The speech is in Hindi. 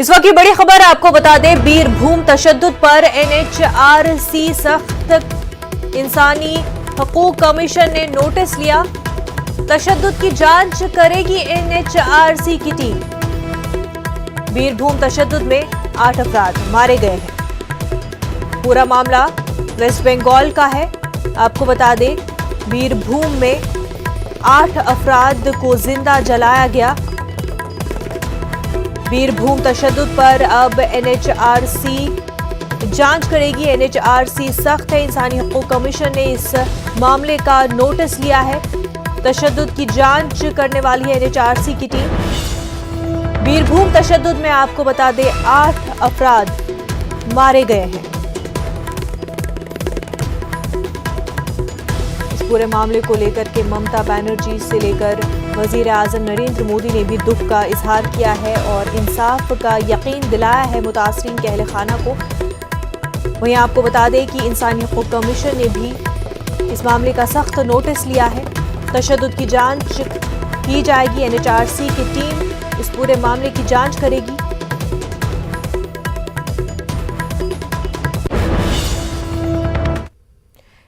इस वक्त की बड़ी खबर आपको बता दें, बीरभूम तशद्दुद पर NHRC सख्त इंसानी हकूक कमीशन ने नोटिस लिया। तशद्दुद की जांच करेगी NHRC की टीम। बीरभूम तशद्दुद में 8 अफराद मारे गए हैं। पूरा मामला वेस्ट बंगाल का है। आपको बता दें, बीरभूम में 8 अफराद को जिंदा जलाया गया। बीरभूम तशद्दुद पर अब NHRC जांच करेगी। NHRC सख्त है। इंसानी हकूक कमीशन ने इस मामले का नोटिस लिया है। तशद्दुद की जांच करने वाली है NHRC की टीम। बीरभूम तशद्दुद में आपको बता दें 8 अफराद मारे गए हैं। इस पूरे मामले को लेकर के ममता बनर्जी से लेकर वजीर आजम नरेंद्र मोदी ने भी दुख का इजहार किया है और इंसाफ का यकीन दिलाया है मुतासरीन के अहले खाना को। वहीं आपको बता दें कि इंसानी हकूक कमीशन ने भी इस मामले का सख्त नोटिस लिया है। तशद्दुद की जांच की जाएगी। NHRC की टीम इस पूरे मामले की जांच करेगी।